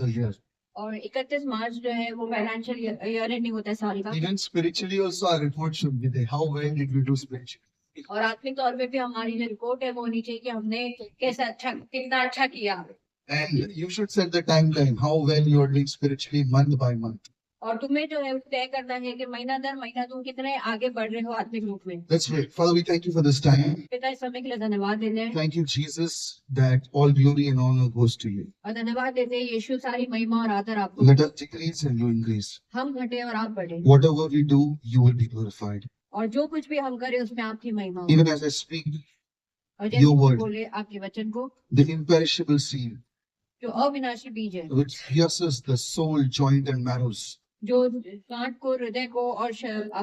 the year. और 31 मार्च जो है वो फाइनेंशियल ईयर एंडिंग होता है साल का। Even spiritually also our report should be there. How well did we do spiritually? और आत्मिक तौर पे भी हमारी जो रिपोर्ट है वो होनी चाहिए कि हमने कितना अच्छा किया। And you should set the timeline, how well you are doing spiritually month by month. और तुम्हें जो है तय करना है कि महीना दर महीना तुम कितने आगे बढ़ रहे हो आत्मिक रूप में। Let's pray. Father, we thank you for this time. पिता इस समय के लिए धन्यवाद देते हैं। Thank you, Jesus, that all glory and honor goes to you. और धन्यवाद देते हैं यीशु, सारी महिमा और आदर आपको। Let us decrease and you increase. हम घटे और आप बढ़े। Whatever we do, you will be glorified. और जो कुछ भी हम करें उसमें आपकी महिमा हो। Even as I speak और your जैसे word, बोले आपके वचन को, the imperishable seed, जो अविनाशी बीज है, which pierces the soul, joint and marrows, जो गांठ को, हृदय को और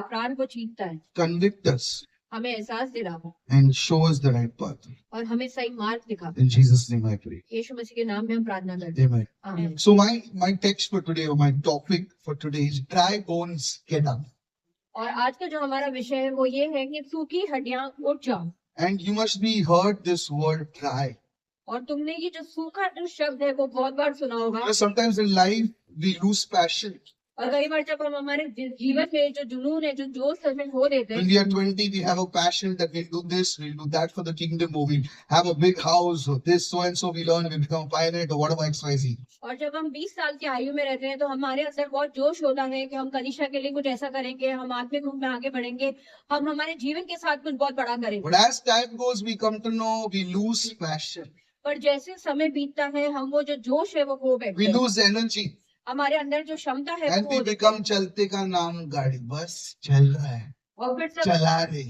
प्राण को छीनता है, convict us हमें एहसास दिलाओ and show us the right path. और हमें सही मार्ग दिखा। In Jesus' name I pray. यीशु मसीह के नाम में हम प्रार्थना करते हैं। Amen. आमीन। So my text for today, or my topic for today is dry bones get up. और आज का जो हमारा विषय है वो ये है कि सूखी हड्डियां उठ जाओ। And you must be heard this word dry. और तुमने ये जो सूखा जो शब्द है वो बहुत बार सुना होगा। You know, sometimes in life we lose passion. और कई बार जब हम हमारे जीवन में जो जुनून है, जो जोश है, उसमें खो देते When हैं। we are 20, we have a passion that we'll do this, we'll do that for the kingdom, or we'll have a big house, or this, so and so we learn, we become a pilot, or whatever XYZ. और जब हम 20 साल की आयु में रहते हैं तो हमारे अंदर बहुत जोश होता है कि हम कलीसिया के लिए कुछ ऐसा करेंगे, हम आत्मिक रूप में आगे बढ़ेंगे, हम हमारे जीवन के साथ कुछ बहुत बड़ा करेंगे। But as time goes, we come to know we lose passion. पर जैसे समय बीतता है हम वो जो जोश है वो खो बैठते We हैं। lose energy. हमारे अंदर जो क्षमता है And वो we खो देते become हैं। चलते का नाम गाड़ी, बस चल रहा है, और फिर चला रहे.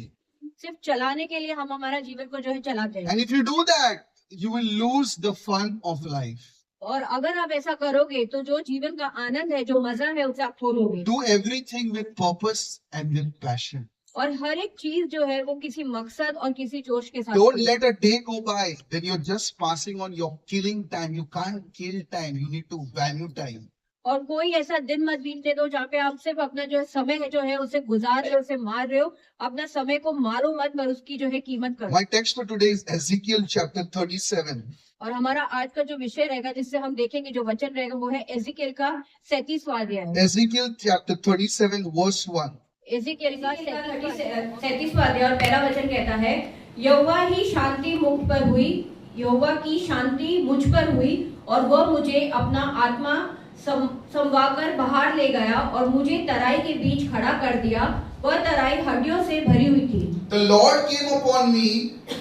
सिर्फ चलाने के लिए हम हमारा जीवन को जो है चलाते हैं। And if you do that, you will lose the fun of life. और अगर आप ऐसा करोगे तो जो जीवन का आनंद है, जो मजा है, उसे आप खो दोगे। Do everything with purpose and with passion. और हर एक चीज जो है वो किसी मकसद और किसी जोश के साथ Don't करो। let a day go by when you're just passing on, you're killing time. You can't kill time. You need to value time. और कोई ऐसा दिन मत बीतने दो जहाँ पे आप सिर्फ अपना जो है समय है जो है उसे गुजार रहे हो, उसे मार रहे हो। अपना समय को मारो मत, पर उसकी जो है कीमत करो। My text for today is Ezekiel chapter 37. और हमारा आज का जो विषय रहेगा, जिससे हम देखेंगे, जो वचन रहेगा, वो है एजिकेल का 37वां अध्याय। Ezekiel chapter 37 verse 1. एजिकेल का 37वां अध्याय और पहला वचन कहता है, यहोवा ही शांति मुझ पर हुई, यहोवा की शांति मुझ पर हुई, और वह मुझे अपना आत्मा संवाकर बाहर ले गया और मुझे तराई के बीच खड़ा कर दिया। वह तराई हड्डियों से भरी हुई थी। The Lord came upon me,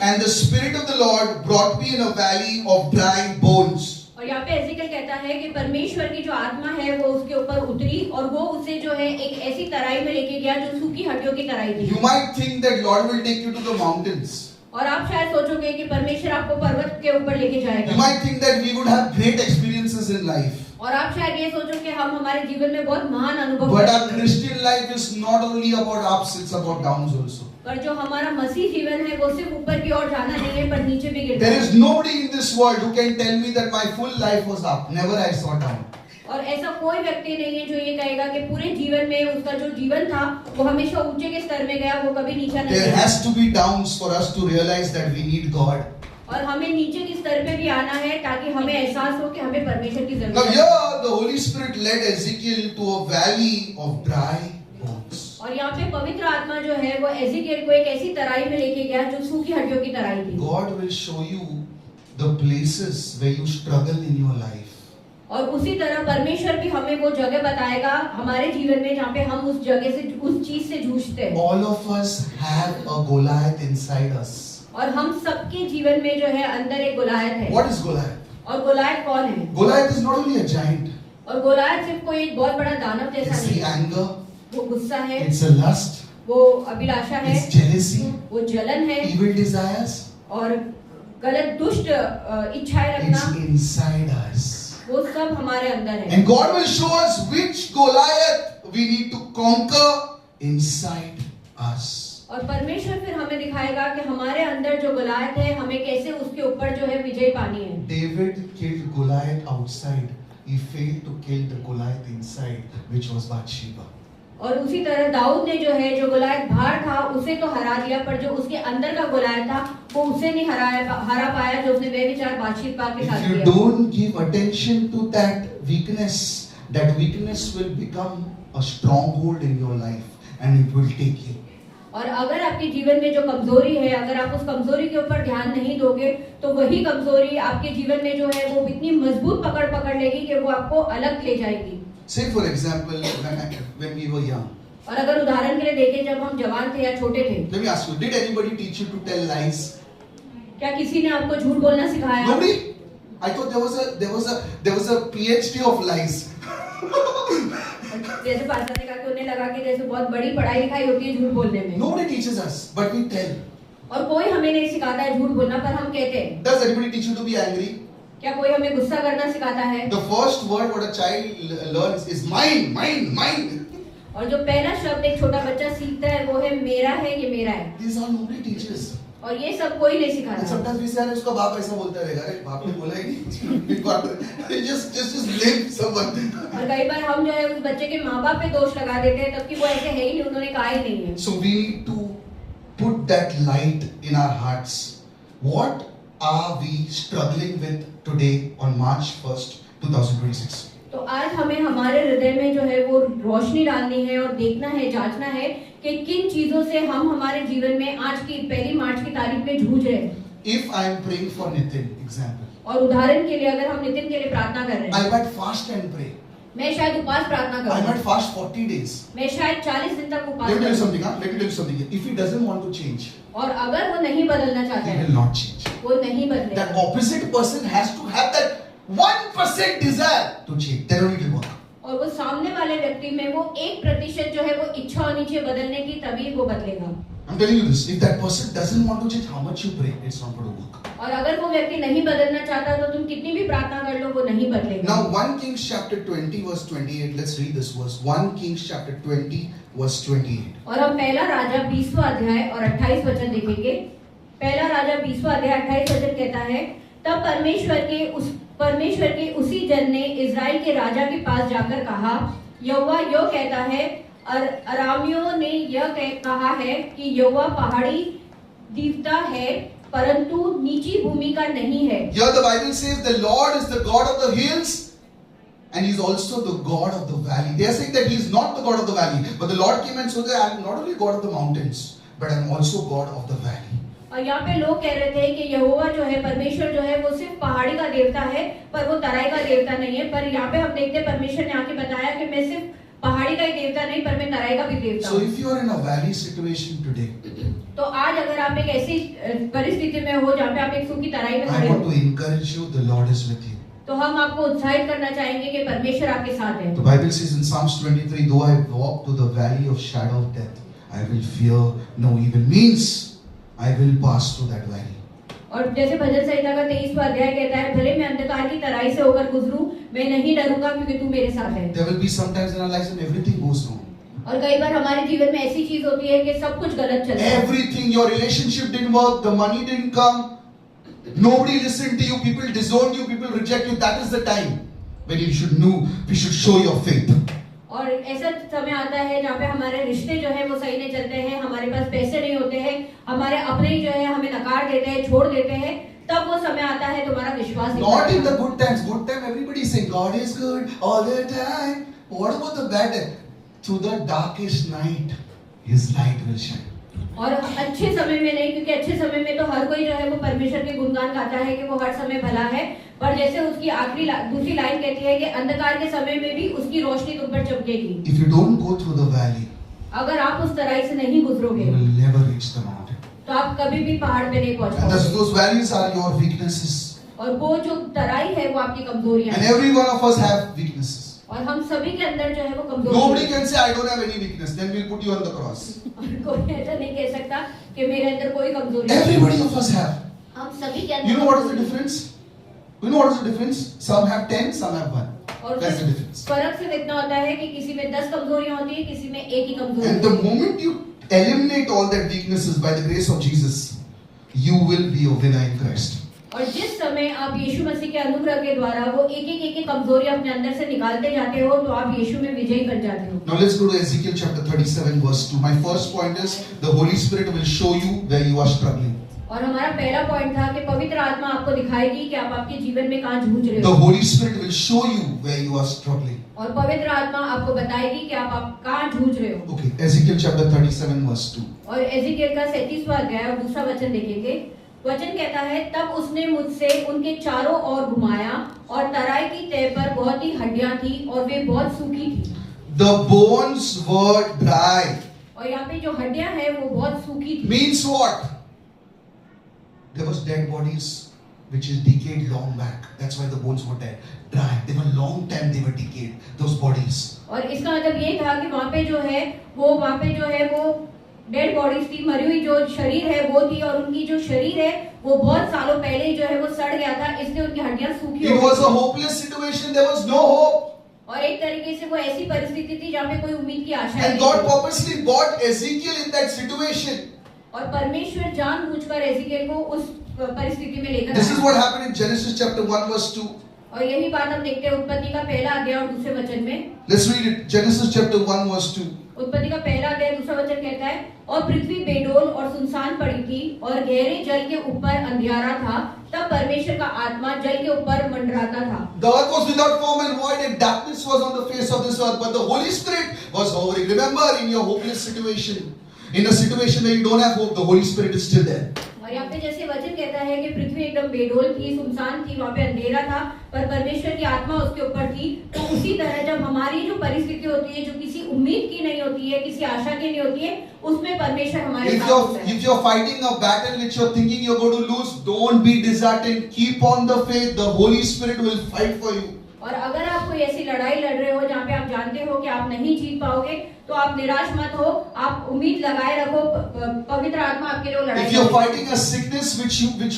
and the Spirit of the Lord brought me in a valley of dry bones. और यहाँ पे एजिकेल कहता है कि परमेश्वर की जो आत्मा है वो उसके ऊपर उतरी और वो उसे जो है एक ऐसी तराई में लेके गया जो सूखी हड्डियों की तराई थी। You might think that Lord will take you to the mountains. और आप शायद सोचोगे कि परमेश्वर आपको पर्वत के ऊपर लेके You जाएगा। might think that we would have great experiences in life. और आप शायद ये सोचो कि हम हमारे जीवन में बहुत महान अनुभव But करेंगे। our Christian life is not only about ups, it's about downs also. पर जो हमारा मसीह जीवन है वो सिर्फ ऊपर की ओर जाना नहीं है, पर नीचे भी गिरना There है। is nobody in this world who can tell me that my full life was up. Never I saw down. और ऐसा कोई व्यक्ति नहीं है जो ये कहेगा कि पूरे जीवन में उसका जो जीवन था वो हमेशा ऊंचे के स्तर में गया, वो कभी नीचा नहीं There गया। has to be downs for us to realize that we need God. और हमें नीचे के स्तर पे भी आना है ताकि हमें एहसास हो कि हमें परमेश्वर की Now जरूरत है। here the Holy Spirit led Ezekiel to a valley of dry bones. और यहाँ पे पवित्र आत्मा जो है वो एजिकेल को एक ऐसी तराई में लेके गया जो सूखी हड्डियों की तराई थी। God will show you the places where you struggle in your life. और उसी तरह परमेश्वर भी हमें वो जगह बताएगा हमारे जीवन में जहाँ पे हम उस जगह से, उस चीज से जूझते हैं। All of us have a Goliath inside us. और हम सबके जीवन में जो है अंदर एक गोलायत है। What is Goliath? और गोलायत कौन है? Goliath is not only a giant. और गोलायत सिर्फ कोई एक बहुत बड़ा दानव जैसा It's नहीं the है। anger, वो गुस्सा है, it's a lust, वो अभिलाषा है, it's jealousy, वो जलन है, evil desires. और गलत दुष्ट इच्छाएं It's रखना, inside us. वो सब हमारे अंदर है। And God will show us which Goliath we need to conquer inside us. और परमेश्वर फिर हमें दिखाएगा कि हमारे अंदर जो गोलायत है हमें कैसे उसके ऊपर जो है विजय पानी है। David killed Goliath outside. He failed to kill the Goliath inside, which was Bathsheba. और उसी तरह दाऊद ने जो है जो गोलायत बाहर था उसे तो हरा दिया, पर जो उसके अंदर का गोलायत था वो उसे नहीं हरा पाया जो उसने व्यभिचार बातशीबा के साथ If you किया। don't give attention to that that weakness will become a stronghold in your life and it will take you. और अगर आपके जीवन में जो कमजोरी है, अगर आप उस कमजोरी के ऊपर ध्यान नहीं दोगे तो वही कमजोरी आपके जीवन में जो है वो इतनी मजबूत पकड़ लेगी कि वो आपको अलग ले जाएगी. Say for example, when we were young. और अगर उदाहरण के लिए देखें, जब हम जवान थे या छोटे थे, Let me ask you, did anybody teach you to tell lies? क्या किसी ने आपको झूठ बोलना सिखाया? Nobody? I thought there was a PhD of lies. जैसे पास्टर ने कहा कि उन्हें लगा कि जैसे बहुत बड़ी पढ़ाई लिखाई होती है झूठ बोलने में. Nobody teaches us, but we tell. और कोई हमें नहीं सिखाता है झूठ बोलना, पर हम कहते हैं. Does anybody teach you to be angry? क्या कोई हमें गुस्सा करना सिखाता है? The first word what a child learns is mine. और जो पहला शब्द एक छोटा बच्चा सीखता है वो है मेरा है, ये मेरा है. These are nobody teaches. और ये सब कोई नहीं And सिखाता. sometimes we say, "अरे उसका बाप ऐसा बोलता रहेगा, अरे बाप ने बोला ही नहीं." just blame someone. और कई बार हम जो है उस बच्चे के माँ बाप पे दोष लगा देते हैं, तब कि वो ऐसे है ही नहीं, उन्होंने कहा ही नहीं है. So we need to put that light in our hearts. What are we struggling with today on March 1st, 2026? तो आज हमें हमारे हृदय में जो है वो रोशनी डालनी है और देखना है, जांचना है कि किन चीजों से हम हमारे जीवन में आज की 1 मार्च की तारीख में जूझ रहे हैं. If I am praying for Nitin, example, और उदाहरण के लिए अगर हम नितिन के लिए प्रार्थना कर रहे I हैं, might fast and pray. मैं शायद उपवास प्रार्थना I करूं, might fast 40 days. मैं शायद 40 दिन तक उपवास Let me tell you करूं. something. Let me tell you something. If he doesn't want to change, और अगर वो नहीं बदलना चाहता he है, will not change. वो नहीं बदलेगा. That opposite person has to have that 1% desire to change. Then only it will work. और वो सामने वाले व्यक्ति में वो 1% जो है वो इच्छा होनी चाहिए बदलने की, तभी वो बदलेगा. I'm telling you this. If that person doesn't want to change, how much you pray, it's not going to work. और अगर वो व्यक्ति नहीं बदलना चाहता तो तुम कितनी भी प्रार्थना कर लो, वो नहीं बदलेगा. Now 1 Kings chapter 20 verse 28. Let's read this verse. 1 Kings chapter 20 verse 28. और हम पहला राजा 20वां अध्याय और 28 वचन देखेंगे. पहला राजा 20वां अध्याय 28 वचन कहता है, तब परमेश्वर के उसी जन ने इजराइल के राजा के पास जाकर कहा, यहोवा यो कहता है, अरामियों ने यह कहा है कि यहोवा पहाड़ी देवता है परंतु नीची भूमि का नहीं है. Here the Bible says the Lord is the God of the hills and He is also the God of the valley. They are saying that He is not the God of the valley, but the Lord came and said that I am not only God of the mountains, but I am also God of the valley. और यहाँ पे लोग कह रहे थे कि यहोवा जो है, परमेश्वर जो है वो सिर्फ पहाड़ी का देवता है पर वो तराई का देवता नहीं है. पर यहाँ पे हम देखते हैं परमेश्वर ने आके बताया कि मैं सिर्फ पहाड़ी का ही देवता नहीं पर मैं तराई का भी देवता So हूँ. if you are in a valley situation today, तो आज अगर आप एक ऐसी परिस्थिति में हो जहाँ पे आप एक सूखी तराई में I खड़े want हो, to encourage you, the Lord is with you. तो हम आपको उत्साहित करना चाहेंगे कि परमेश्वर आपके साथ है. The Bible says in Psalms 23, though I walk to the valley of shadow of death, I will fear no evil. Means I will pass through that valley. और जैसे भजन संहिता का 23वां अध्याय कहता है, भले मैं अंधकार की तराई से होकर गुजरूं, मैं नहीं डरूंगा क्योंकि तू मेरे साथ है. There will be some times in our lives when everything goes wrong. और कई बार हमारे जीवन में ऐसी चीज होती है कि सब कुछ गलत चल रहा है. Everything, your relationship didn't work, the money didn't come, nobody listened to you, people disowned you, people reject you. That is the time when you should know, we should show your faith. और ऐसा समय आता है जहाँ पे हमारे रिश्ते जो है वो सही नहीं चलते हैं, हमारे पास पैसे नहीं होते हैं, हमारे अपने जो है हमें नकार देते हैं, छोड़ देते हैं, तब वो समय आता है तुम्हारा विश्वास Not in the good times. Good time everybody is saying God is good all the time. What about the bad time? Through the darkest night, His light will shine. और अच्छे समय में नहीं, क्योंकि अच्छे समय में तो हर कोई जो है वो परमेश्वर के गुणगान गाता है कि वो हर समय भला है. पर जैसे उसकी आखिरी दूसरी लाइन कहती है कि अंधकार के समय में भी उसकी रोशनी तुम पर चमकेगी. If you don't go through the valley, अगर आप उस तराई से नहीं गुजरोगे you will never reach the mountain. तो आप कभी भी पहाड़ पे नहीं पहुंच And पाओगे. those valleys are your weaknesses. और वो जो तराई है वो आपकी कमजोरियां And हैं. every one of us have weaknesses. और हम सभी के अंदर जो है वो कमजोरी Nobody है. can say I don't have any weakness. Then we'll put you on the cross. और कोई ऐसा नहीं कह सकता कि मेरे अंदर कोई कमजोरी नहीं है. Everybody of us have. हम सभी के अंदर. You know what is the difference? You know what is the difference? Some have 10, some have 1. और That's the difference. फर्क सिर्फ इतना होता है कि किसी में 10 कमजोरियां होती है, किसी में एक ही कमजोरी. And the moment you eliminate all that weaknesses by the grace of Jesus, you will be a winner in Christ. और जिस समय आप यीशु मसीह के अनुग्रह के द्वारा वो एक कमजोरी अपने अंदर से निकालते जाते हो तो आप यीशु में विजयी बन जाते हो. Now let's go to Ezekiel chapter 37 verse 2. My first point is the Holy Spirit will show you where you are struggling. और हमारा पहला पॉइंट था कि पवित्र आत्मा आपको दिखाएगी कि आप आपके जीवन में कहाँ जूझ रहे The हो, Holy Spirit will show you where you are struggling. और पवित्र आत्मा आपको बताएगी कि आप कहाँ जूझ रहे हो। Okay, Ezekiel chapter 37 verse 2. और एजिकेल का 37वां अध्याय और दूसरा वचन देखेंगे। वचन कहता है, तब उसने मुझसे उनके चारों ओर घुमाया और तराई की तह पर बहुत ही हड्डियां थी और वे बहुत सूखी थी। The bones were dry. और यहाँ पे जो हड्डियां हैं वो बहुत सूखी थी। Means what? There was dead bodies which is decayed long back. That's why the bones were dead. Dry. They were long time they were decayed. Those bodies. और इसका मतलब ये था कि वहाँ पे जो है वो डेड बॉडीज थी, मरी हुई जो शरीर है वो थी, और उनकी जो शरीर है वो बहुत सालों पहले जो है वो सड़ गया था, इसलिए उनकी हड्डियां सूखी हो It was गई a थी। hopeless situation. There was no hope. और एक तरीके से वो ऐसी परिस्थिति थी जहाँ पे कोई उम्मीद की आशा And नहीं God थी। purposely brought Ezekiel in that situation. और परमेश्वर जानबूझकर एजिकेल को उस परिस्थिति में लेकर This is आया। what happened in Genesis chapter 1 verse 2. और यही बात हम देखते हैं उत्पत्ति का पहला अध्याय और दूसरे वचन में। Let's read it. Genesis chapter 1 verse 2. उत्पत्ति का पहला अध्याय दूसरा वचन कहता है, और पृथ्वी बेडोल और सुनसान पड़ी थी और गहरे जल के ऊपर अंधियारा था, तब परमेश्वर का आत्मा जल के ऊपर मंडराता था। The earth was without form and void, and darkness was on the face of this earth, but the Holy Spirit was hovering. Remember, in your hopeless situation, in a situation where you don't have hope, the Holy Spirit is still there. और यहाँ पे जैसे वचन कहता है कि पृथ्वी एकदम बेडोल थी, सुनसान थी, वहाँ पे अंधेरा था, पर परमेश्वर की आत्मा उसके ऊपर थी। तो उसी तरह जब हमारी जो परिस्थिति होती है, जो किसी उम्मीद की नहीं होती है, किसी आशा की नहीं होती है, उसमें परमेश्वर हमारे साथ होता है। If you're fighting a battle which you're thinking you're going to lose, don't be disheartened. Keep on the faith. The Holy Spirit will fight for you. और अगर आप कोई ऐसी लड़ाई लड़ रहे हो जहाँ पे आप जानते हो कि आप नहीं जीत पाओगे, तो आप निराश मत हो, आप उम्मीद लगाए रखो, पवित्र आत्मा आपके लिए वो लड़ाई If you're लड़ेगी। fighting a sickness which you did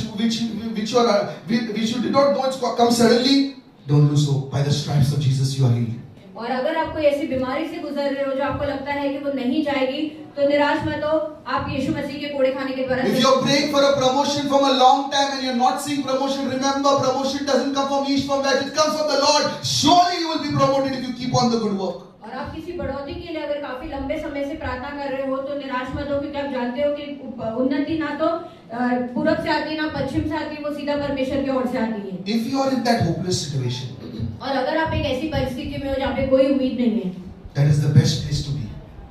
not know it's come suddenly, don't lose hope. By the stripes of Jesus, you are healed. और अगर आप कोई ऐसी बीमारी से गुजर रहे हो जो आपको लगता है कि वो नहीं जाएगी, तो निराश मत हो, आप यीशु मसीह के कोड़े खाने के द्वारा। If you're praying for a promotion from a long time and you're not seeing promotion, remember promotion doesn't come from east, from west, it comes from the Lord. Surely you will be promoted if you keep on the good work. और आप किसी बढ़ोतरी के लिए अगर काफी लंबे समय से प्रार्थना कर रहे हो, तो निराश मत हो, क्योंकि आप जानते हो कि उन्नति ना तो पूरब से आती है ना पश्चिम से आती है, वो सीधा परमेश्वर की ओर से आती है। If you are in that hopeless situation, और अगर आप एक ऐसी परिस्थिति में हो जहाँ पे कोई उम्मीद नहीं है, that is the best place to be.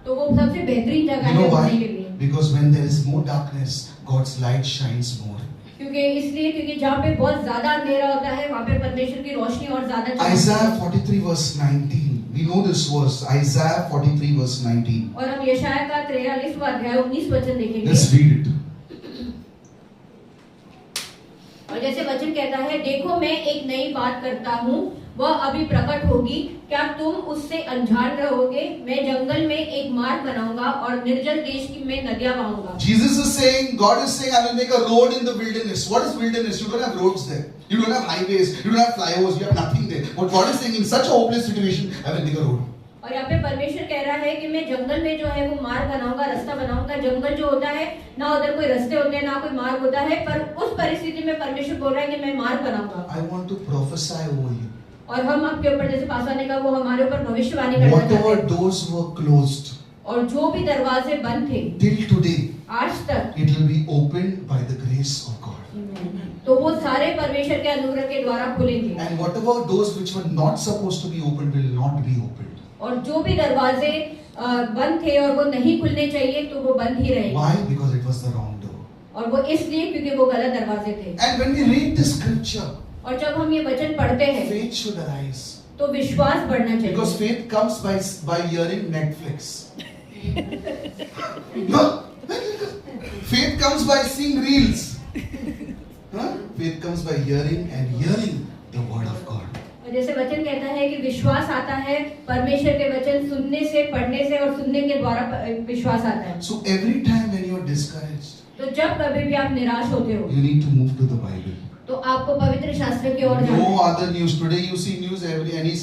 तो वो सबसे बेहतरीन जगह You है know होने के why? लिए। Because when there is more darkness, God's light shines more. क्योंकि जहाँ पे बहुत ज्यादा अंधेरा होता है, वहाँ पे परमेश्वर की रोशनी और ज्यादा चमकती है। Isaiah 43 verse 19. We know this verse. Isaiah 43 verse 19. और हम यशायाह का 43वां अध्याय 19 वचन देखेंगे। Let's read it. और जैसे वचन कहता है, देखो मैं एक नई बात करता हूँ, वह अभी प्रकट होगी, क्या तुम उससे अनजान रहोगे? मैं जंगल में एक मार्ग बनाऊंगा और निर्जल देश की में नदियां बहाऊंगा। Jesus is saying, God is saying, I will make a road in the wilderness. What is wilderness? You don't have roads there. You don't have highways. You don't have flyovers. You have nothing there. What God is saying, in such a hopeless situation, I will make a road. और यहाँ पे परमेश्वर कह रहा है कि मैं जंगल में जो है वो मार्ग बनाऊंगा, रास्ता बनाऊंगा। जंगल जो होता है ना, उधर कोई रास्ते होते हैं ना कोई मार्ग होता है, पर उस परिस्थिति में परमेश्वर बोल रहा है कि मैं मार्ग बनाऊंगा। I want to prophesy over you. और हम आपके ऊपर, जैसे पासाने का, वो हमारे ऊपर भविष्यवाणी करना चाहते Whatever हैं। doors were closed और जो भी दरवाजे बंद थे till today, आज तक, it will be opened by the grace of God. तो वो सारे परमेश्वर के अनुग्रह के द्वारा खुलेंगे। And whatever doors which were not supposed to be opened will not be opened. और जो भी दरवाजे बंद थे और वो नहीं खुलने चाहिए, तो वो बंद ही रहेंगे। Why? Because it was the wrong door. और वो इसलिए क्योंकि वो गलत दरवाजे थे। And when we read this scripture, और जब हम ये वचन पढ़ते हैं, faith should arise. तो विश्वास बढ़ना चाहिए। Because faith comes by hearing Netflix. No, faith comes by seeing reels. Huh? Faith comes by hearing and hearing the word of God. और जैसे वचन कहता है कि विश्वास आता है परमेश्वर के वचन सुनने से, पढ़ने से, और सुनने के द्वारा विश्वास आता है। So every time when you are discouraged, तो जब कभी भी आप निराश होते हो, you need to move to the Bible. तो आपको पवित्र शास्त्र की ओर जाना No है। other news. Today you see news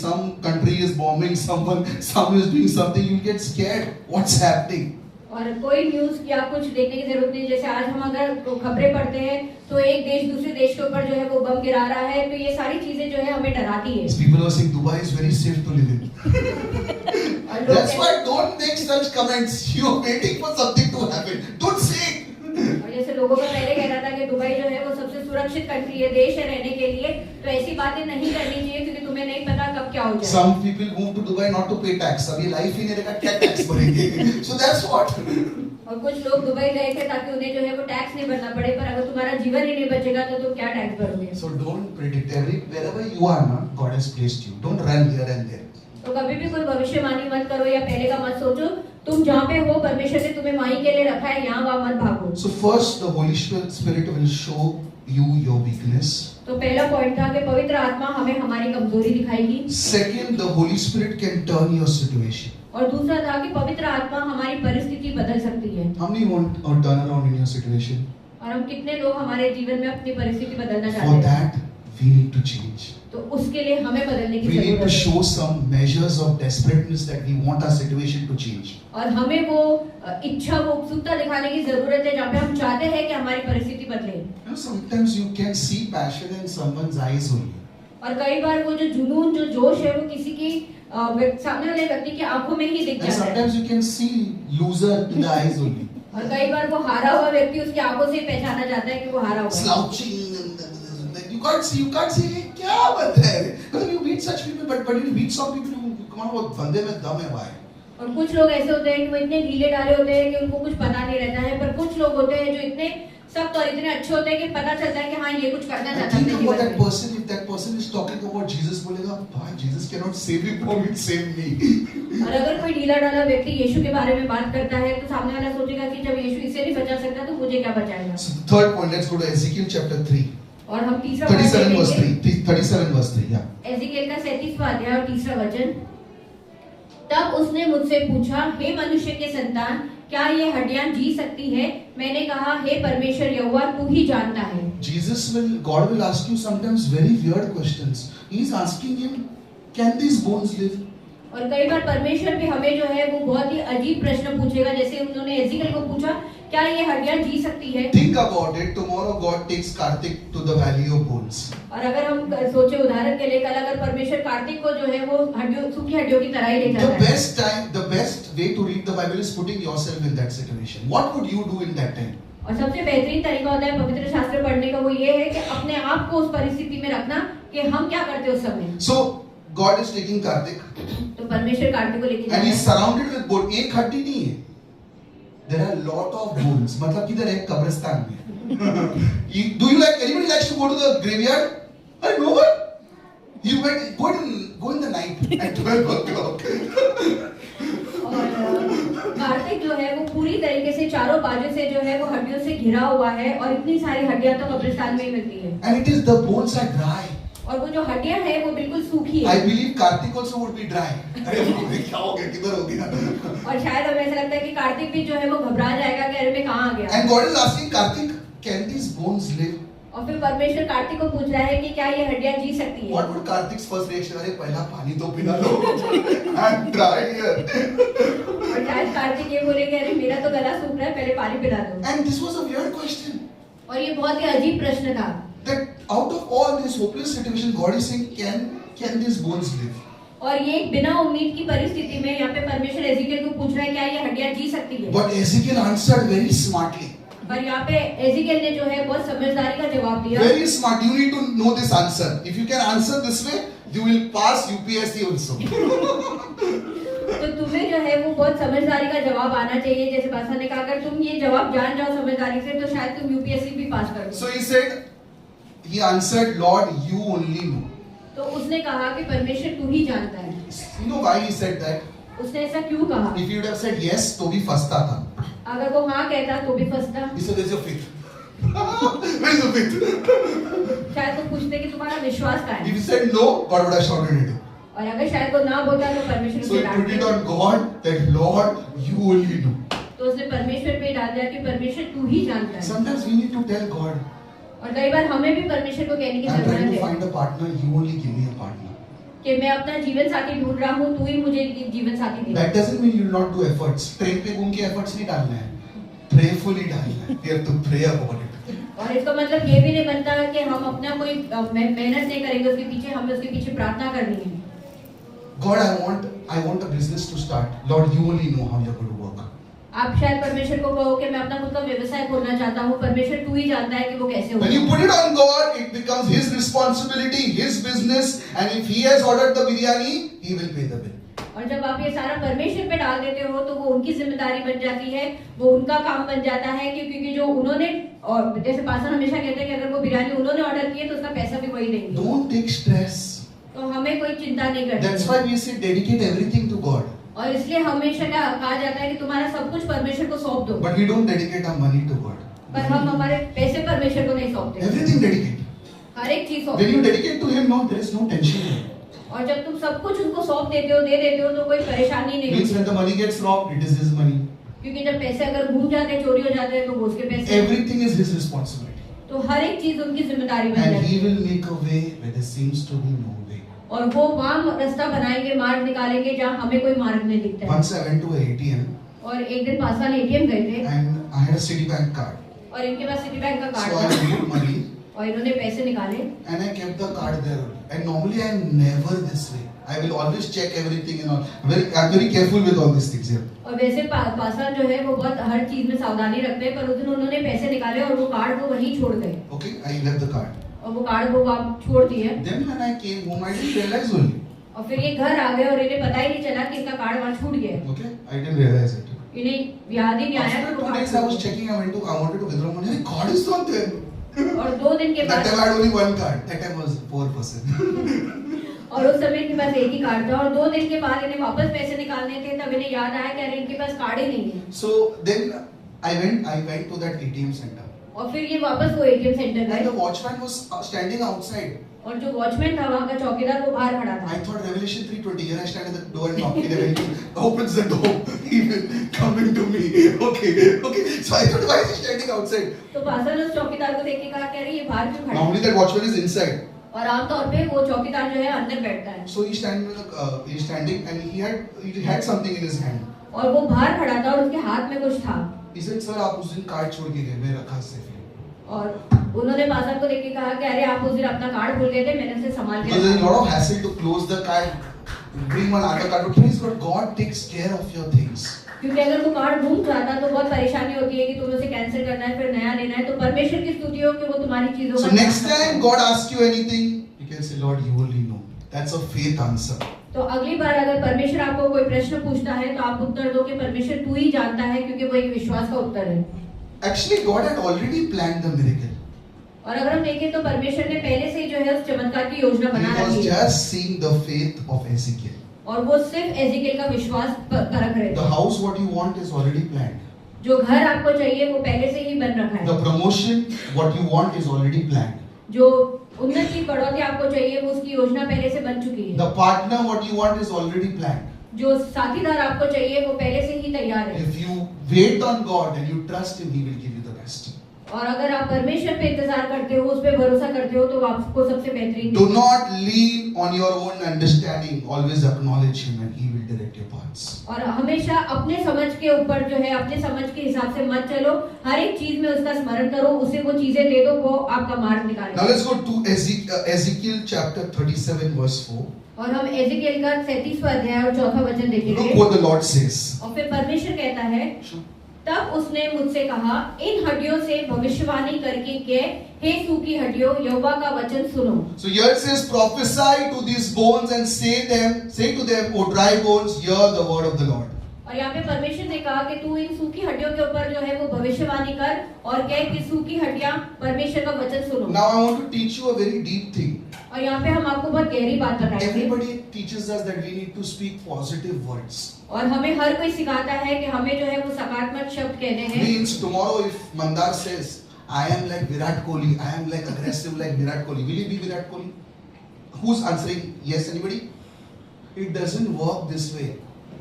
some country is bombing someone, some is doing something. You get scared. What's happening? और कोई न्यूज़ या कुछ देखने की जरूरत नहीं। जैसे आज हम अगर खबरें पढ़ते हैं, तो एक देश दूसरे देश के ऊपर जो है वो बम गिरा रहा है, तो ये सारी चीजें जो है हमें डराती है। People are saying Dubai is very safe to live in. That's why don't make such comments. You are waiting for something to happen. Don't say it. और जैसे लोगों का पहले कहना था दुबई जो है वो सबसे सुरक्षित कंट्री है, देश है रहने के लिए, तो ऐसी बातें नहीं करनी चाहिए क्योंकि तुम्हें नहीं पता कब क्या हो जाए। Some people move to Dubai not to pay tax. अभी लाइफ ही नहीं रहेगा, क्या टैक्स भरेंगे? So that's what. और कुछ लोग दुबई गए थे ताकि उन्हें जो है वो टैक्स नहीं भरना पड़े, पर अगर तुम्हारा जीवन ही नहीं बचेगा तो तुम क्या tax भरोगे? So don't predict. Wherever you are, na, God has placed you. Don't run here and there. तो कभी भी कोई भविष्यवाणी मत करो या पहले का मत सोचो। तुम जहाँ पे हो परमेश्वर ने तुम्हें वहीं के लिए रखा है, यहाँ वहाँ मत भागो। So first, the Holy Spirit will show you your weakness. तो पहला पॉइंट था कि पवित्र आत्मा हमें हमारी कमजोरी दिखाएगी। Second, the Holy Spirit can turn your situation. और दूसरा था कि पवित्र आत्मा हमारी परिस्थिति बदल सकती है। How many want a turnaround in your situation? और हम कितने लोग हमारे जीवन में अपनी परिस्थिति बदलना चाहते For हैं? that, we need to change. तो उसके लिए हमें बदलने की We need to जरूरत है। show some measures of desperateness that we want our situation to change. और हमें वो इच्छा, वो उत्सुकता दिखाने की जरूरत है जहाँ पे हम चाहते हैं कि हमारी परिस्थिति बदले। You know, sometimes you can see passion in someone's eyes only. और कई बार वो जो जुनून, जो जोश है वो किसी की सामने वाले व्यक्ति की आंखों में ही दिख And जाता है। sometimes you can see loser in the eyes only. और कई बार वो हारा हुआ व्यक्ति उसकी आंखों से ही पहचाना जाता है कि वो हारा हुआ है। Slouching and you can't see क्या बन रहा है? Because you meet such people, but you meet some people who come on, वो बंदे में दम है भाई. और कुछ लोग ऐसे होते हैं कि वो इतने ढीले ढाले होते हैं कि उनको कुछ पता नहीं रहता है, पर कुछ लोग होते हैं जो इतने सख्त और इतने अच्छे होते हैं कि पता चलता है कि हाँ ये कुछ करना And चाहता है think अपने about जीवन that में। person. If that person is talking about Jesus, बोलेगा, भाई Jesus cannot save you from it, save me. और अगर कोई ढीला ढाला व्यक्ति यीशु के बारे में बात करता है तो सामने वाला सोचेगा कि जब यीशु इसे नहीं बचा सकता तो मुझे क्या बचाएगा। So the third point, let's go to Ezekiel chapter 3. और हम तीसरा 37 verse 3. 37 verse 3, yeah. एजिकेल का 37वां अध्याय और तीसरा वचन। तब उसने मुझसे पूछा, हे मनुष्य के संतान, क्या ये हड्डियां जी सकती है? मैंने कहा, हे परमेश्वर यहोवा, तू ही जानता है। God will ask you sometimes very weird questions. He is asking him, can these bones live? और कई बार परमेश्वर भी हमें जो है वो बहुत ही अजीब प्रश्न पूछेगा, जैसे उन्होंने एजिकेल को पूछा, क्या ये हड्डियां जी सकती है? Think about it. Tomorrow God takes Karthik to the valley of bones. और अगर हम सोचे उदाहरण के लिए, कल अगर परमेश्वर कार्तिक को जो है वो हड्डियों, सूखी हड्डियों की तरह ही ले जाता है। The best way to read the Bible is putting yourself in that situation. What would you do in that time? और सबसे बेहतरीन तरीका होता है पवित्र शास्त्र पढ़ने का, वो ये है कि अपने आप को उस परिस्थिति में रखना कि हम क्या करते उस समय। So God is taking Karthik तो परमेश्वर कार्तिक को लेके and he is जाता है। surrounded with bones. एक हड्डी नहीं है. There are lot of bones. मतलब किधर है? कब्रिस्तान में. Do you like anybody likes to go to the graveyard? No one. You go in the night at 12 o'clock. और कार्तिक जो है वो पूरी तरीके से चारों बाजू से जो है वो हड्डियों से घिरा हुआ है और इतनी सारी हड्डियां तो कब्रिस्तान में ही मिलती है। And it is the bones are dry. और वो जो हड्डियां हैं वो बिल्कुल सूखी है। I believe Karthik also would be dry. अरे क्या हो गया? किधर हो गया? और शायद हमें ऐसा लगता है कि कार्तिक भी जो है वो घबरा जाएगा कि अरे मैं कहाँ आ गया। And God is asking Karthik, can these bones live? और फिर परमेश्वर कार्तिक को पूछ रहा है कि क्या ये हड्डियां जी सकती है? What would Karthik's first reaction? अरे पहला पानी तो पिला लो. I'm dry here. और शायद कार्तिक ये बोले कि अरे मेरा तो गला सूख रहा है, पहले पानी पिला दो। And this was a weird question. और ये बहुत ही अजीब प्रश्न था। That out of all this hopeless situation, God is saying, can these bones live? और ये एक बिना उम्मीद की परिस्थिति में यहाँ पे परमेश्वर एजिकेल को पूछ रहा है क्या ये हड्डियां जी सकती है? But Ezekiel answered very smartly. पर यहाँ पे एजिकेल ने जो है बहुत समझदारी का जवाब दिया। Very smart. You need to know this answer. If you can answer this way, you will pass UPSC also. तो तुम्हें जो है वो बहुत समझदारी का जवाब आना चाहिए, जैसे बादशाह ने कहा अगर तुम ये जवाब जान जाओ समझदारी से तो शायद तुम यूपीएससी भी पास कर दो। So he answered, Lord, you only know. तो उसने कहा कि परमेश्वर तू ही जानता है। You know why he said that? उसने ऐसा क्यों कहा? If he would have said yes, तो भी फंसता था. अगर वो हाँ कहता तो भी फंसता। He said, "Where's your faith? Where's your faith?" शायद वो पूछते कि तुम्हारा विश्वास कहाँ If है? he said no, God would have shouted at him. और अगर शायद वो ना बोलता तो परमेश्वर So he put it on God that Lord, you only know. तो उसने परमेश्वर पे डाल दिया कि परमेश्वर तू ही जानता है। Sometimes we need to tell God, और कई बार हमें भी परमेश्वर को कहने की I'm trying जरूरत to है find a partner, you only give me a partner. कि मैं अपना जीवन साथी ढूंढ रहा हूँ, तू ही मुझे जीवन साथी दे। That doesn't mean you will not do efforts. Train पे घूम के efforts नहीं डालना है. Prayerfully डालना है. We have to pray about it. और इसका मतलब ये भी नहीं बनता कि हम अपना कोई मेहनत नहीं करेंगे उसके पीछे, हमें उसके पीछे प्रार्थना करनी है। God, I want a business to start. Lord, you only know how you're going to work. आप शायद परमेश्वर को कहो कि मैं अपना खुद का व्यवसाय खोलना चाहता हूँ, परमेश्वर तू ही जानता है कि वो कैसे When you होगा। put it on God, it becomes His responsibility, His business, and if He has ordered the biryani, He will pay the bill. और जब आप ये सारा परमेश्वर पे डाल देते हो तो वो उनकी जिम्मेदारी बन जाती है, वो उनका काम बन जाता है क्योंकि जो उन्होंने, और जैसे पास्टर हमेशा कहते हैं कि अगर वो बिरयानी उन्होंने ऑर्डर की है तो उसका पैसा भी वही देंगे। Don't take stress. तो हमें कोई चिंता नहीं करनी। That's why we say dedicate everything to God. और इसलिए हमेशा क्या कहा जाता है कि तुम्हारा सब कुछ परमेश्वर को सौंप दो। But we don't dedicate our money to God. पर हम हमारे पैसे परमेश्वर को नहीं सौंपते। Everything dedicate. हर एक चीज When you सौंपते। dedicate to Him, no, there is no tension. और जब तुम सब कुछ उनको सौंप देते हो, दे देते हो तो कोई परेशानी नहीं Means होती। when the money gets robbed, it is His money. क्योंकि जब पैसे अगर घूम जाते हैं, चोरी हो जाते हैं तो वो उसके पैसे। Everything is His responsibility. तो हर एक चीज उनकी जिम्मेदारी बन And जाती He है। will make a way where there seems to be no way. और वो वहाँ रास्ता बनाएंगे, मार्ग निकालेंगे जहाँ हमें कोई मार्ग नहीं दिखता है। Once I went to a ATM और एक दिन पासवान एटीएम गए थे and I had a Citibank card. और इनके पास सिटी बैंक का So I कार्ड था put money और इन्होंने पैसे निकाले। and I kept the card there. And normally I am never this way. I will always check everything and all. I'm very careful with all these things here. और वैसे पासवान जो है वो बहुत हर चीज में सावधानी रखते हैं, पर उस दिन उन्होंने पैसे निकाले और वो कार्ड को वहीं छोड़ गए Okay, I left the card. और वो कार्ड को वहाँ छोड़ दिए। Then when I came home, I didn't realize only. और फिर ये घर आ गए और इन्हें पता ही नहीं चला कि इनका कार्ड वहाँ छूट गया है। Okay, I didn't realize it. इन्हें याद ही नहीं आया After कि वो 2 days, I card was checking. I wanted to withdraw money. The card is not there. और 2 दिन के That बाद time I had only one card. That time I was a poor person. और उस समय इनके पास एक ही कार्ड था और 2 दिन के बाद इन्हें वापस पैसे निकालने थे, तब इन्हें याद आया कि अरे इनके पास कार्ड ही नहीं है। So then I went to that ATM center. और फिर ये वापस वो एटीएम सेंटर And गए the watchman was standing outside. और जो वॉचमैन था वहाँ का चौकीदार वो बाहर खड़ा I था। thought Revelation 3:20. Here I stand at the door and knock. When he opens the door, he will come into me. Okay. So I thought, why is he standing outside? तो पासवान उस चौकीदार को देख के कहा कि अरे ये बाहर क्यों खड़ा है? Normally that watchman is inside. और आमतौर पे वो चौकीदार जो है अंदर बैठता है So he's standing and he had something in his hand. और वो बाहर खड़ा था और उसके हाथ में कुछ था। He said, sir, आप उस दिन कार्ड छोड़ के गए, मैं रखा सेफ है. और उन्होंने पासवान को देख के कहा कि अरे आप उस दिन अपना कार्ड भूल गए थे, मैंने उसे संभाल के Because there is a रखा। lot of hassle to close the card, bring one other card. But please, God takes care of your things. क्योंकि अगर वो कार्ड घूम जाता तो बहुत परेशानी होती है कि तुम्हें उसे कैंसिल करना है, फिर नया लेना है। तो परमेश्वर की स्तुति हो कि वो तुम्हारी चीजों So का next ध्यान time रखता है। God asks you anything, you can say, Lord, you only know. That's a faith answer. तो अगली बार अगर परमेश्वर आपको कोई प्रश्न पूछता है तो आप उत्तर दो कि परमेश्वर तू ही जानता है, क्योंकि वो एक विश्वास का उत्तर है। Actually, God had already planned the miracle. और अगर हम देखें तो परमेश्वर ने पहले से ही जो है उस चमत्कार की योजना He बना was रखी है just seeing the faith of Ezekiel. और वो सिर्फ एजिकेल का विश्वास परख रहे The थे। house, what you want, is already planned. जो घर आपको चाहिए वो पहले से ही बन रखा The है। promotion, what you want, is already planned. जो उन्नति बढ़ोतरी आपको चाहिए वो उसकी योजना पहले से बन चुकी है। The partner, what you want, is already planned. जो साथीदार आपको चाहिए वो पहले से ही तैयार है। If you wait on God and you trust Him, He will give you the best. और अगर आप परमेश्वर पे इंतजार करते हो, उस पे भरोसा करते हो, तो वो आपको सबसे बेहतरीन Do not lean on your own understanding. Always acknowledge Him and He will direct your paths. और हमेशा अपने समझ के ऊपर जो है अपने समझ के हिसाब से मत चलो, हर एक चीज में उसका स्मरण करो, उसे वो चीजें दे दो, वो आपका मार्ग Now निकालेगा। let's go to Ezekiel chapter 37 verse 4. और हम एजिकेल का 37वां अध्याय और 4वां वचन Look देखेंगे। what the Lord says. और फिर परमेश्वर कहता है, तब उसने मुझसे कहा, इन हड्डियों से भविष्यवाणी करके कह, हे सूखी हड्डियों, यहोवा का वचन सुनो। So here it says, prophesy to these bones and say to them, O dry bones, hear the word of the Lord. और यहाँ पे परमेश्वर ने कहा कि तू इन सूखी हड्डियों के ऊपर जो है वो भविष्यवाणी कर और कह कि सूखी हड्डियां परमेश्वर का वचन सुनो। Now I want to teach you a very deep thing. और यहाँ पे हम आपको बहुत गहरी बात बताएंगे। Everybody teaches us that we need to speak positive words. और हमें हर कोई सिखाता है कि हमें जो है वो सकारात्मक शब्द कहने हैं। Means tomorrow if Mandar says, I am like Virat Kohli, I am like aggressive like Virat Kohli, will you be Virat Kohli? Who's answering yes? Anybody? It doesn't work this way.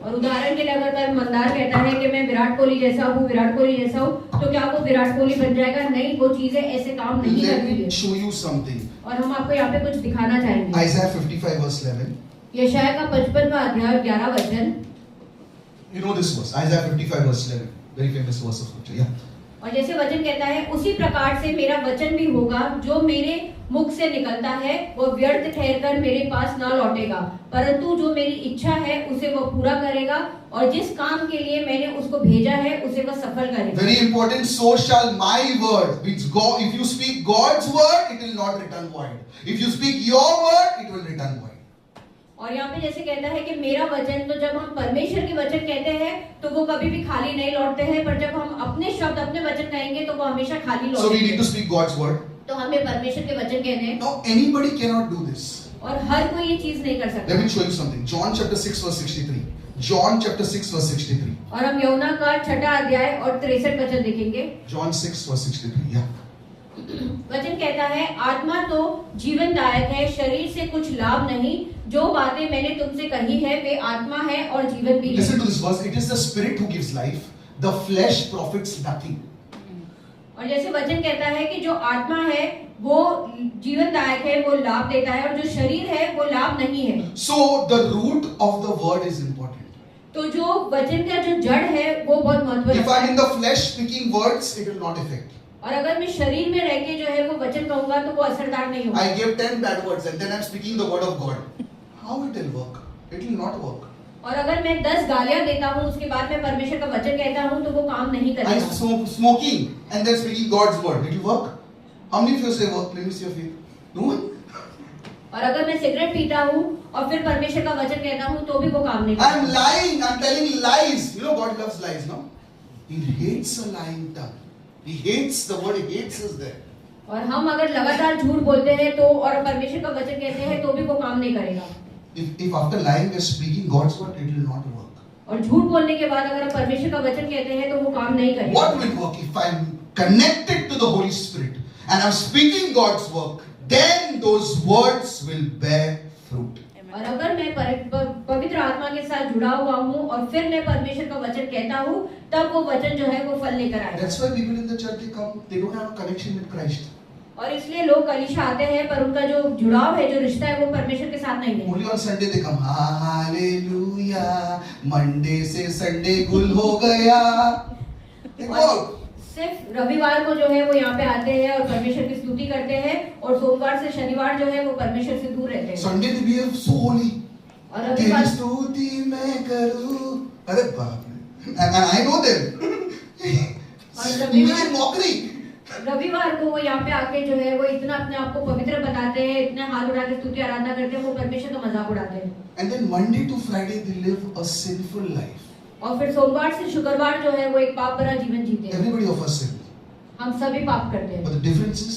और उदाहरण के लिए अगर मंदार कहता है कि मैं विराट कोहली जैसा हूँ, तो क्या वो विराट कोहली बन जाएगा? नहीं, वो चीजें ऐसे काम नहीं Let करती me है। show you something. और हम आपको यहाँ पे कुछ दिखाना चाहेंगे। Isaiah 55 verse 11. यशायाह का 55वां अध्याय 11 वचन। You know this verse, Isaiah 55 verse 11. Very famous verse of scripture. Yeah. और जैसे वचन कहता है, उसी प्रकार से मेरा वचन भी होगा जो मेरे मुख से निकलता है वो व्यर्थ ठहरकर मेरे पास ना लौटेगा, परंतु जो मेरी इच्छा है उसे वो पूरा करेगा और जिस काम के लिए मैंने उसको भेजा है उसे वह सफल करेगा। Very important. So shall my word. Means God. If you speak God's word, it will not return void. If you speak your word, it will return void. और यहाँ पे जैसे कहता है कि मेरा वचन, तो जब हम परमेश्वर के वचन कहते हैं तो वो कभी भी खाली नहीं लौटते हैं, पर जब हम अपने शब्द अपने वचन कहेंगे तो वो हमेशा खाली So we need लौटेंगे। to speak God's word. तो हमें परमेश्वर के वचन कहने हैं Now anybody cannot do this. और हर कोई ये चीज नहीं कर सकता। Let me show you something. John chapter 6 verse 63. John chapter 6 verse 63. और हम यूहन्ना का 6 अध्याय और 63 वचन देखेंगे। John 6 verse 63. Yeah. वचन कहता है, आत्मा तो जीवनदायक है, शरीर से कुछ लाभ नहीं। जो बातें मैंने तुमसे कही है वे आत्मा है और जीवन भी है। Listen to this verse. It is the spirit who gives life. The flesh profits nothing. और जैसे वचन कहता है कि जो आत्मा है वो जीवनदायक है, वो लाभ देता है, और जो शरीर है वो लाभ नहीं है। So the root of the word is important. तो जो वचन का जो जड़ है वो बहुत महत्वपूर्ण If I am है। in the flesh speaking words, it will not affect. और अगर मैं शरीर में रह के जो है वो वचन कहूंगा तो वो असरदार नहीं होगा। I give 10 bad words and then I am speaking the word of God. How it will work? It will not work. और अगर मैं 10 गालियां देता हूँ उसके बाद मैं परमेश्वर का वचन कहता हूँ तो वो काम नहीं I करेगा। smoking and then speaking God's word. It will work. How many of you say work? Let me see your faith. No one. और अगर मैं सिगरेट पीता हूँ और फिर परमेश्वर का वचन कहता हूँ तो भी वो काम नहीं I am करेगा। lying. I am telling lies. You know God loves lies, no? He hates a lying tongue. He hates the word. He hates is there. और हम अगर लगातार झूठ बोलते हैं तो और परमेश्वर का वचन कहते हैं तो भी वो काम नहीं करेगा। If after lying we are speaking God's word, it will not work. और झूठ बोलने के बाद अगर हम परमेश्वर का वचन कहते हैं तो वो काम नहीं करेगा। What will work if I am connected to the Holy Spirit and I am speaking God's work? Then those words will bear fruit. और अगर मैं पवित्र आत्मा के साथ जुड़ा हुआ हूँ और फिर मैं परमेश्वर का वचन कहता हूँ तब वो वचन जो है वो फल लेकर आएगा। That's why people in the church they come, they don't have a connection with Christ. और इसलिए लोग कलीसिया आते हैं पर उनका जो जुड़ाव है, जो रिश्ता है वो परमेश्वर के साथ नहीं है। Only on Sunday they come. Hallelujah. Monday से Sunday गुल हो गया. They go out. सिर्फ रविवार को जो है वो यहाँ पे आते हैं और परमेश्वर की स्तुति करते हैं और सोमवार से शनिवार जो है वो परमेश्वर से दूर रहते हैं। Sunday they behave so holy. और तेरी रविवार स्तुति मैं करूं. अरे बाप रे. And I know them. Making mockery. रविवार को वो यहाँ पे आके जो है वो इतना अपने आप को पवित्र बताते हैं, इतना हाथ उठा के स्तुति आराधना करते हैं, वो परमेश्वर का मजाक उड़ाते हैं। And then Monday to Friday they live a sinful life. और फिर सोमवार से शुक्रवार जो है वो एक पाप भरा जीवन जीते हैं। Everybody of us sin. हम सभी पाप करते हैं। But the difference is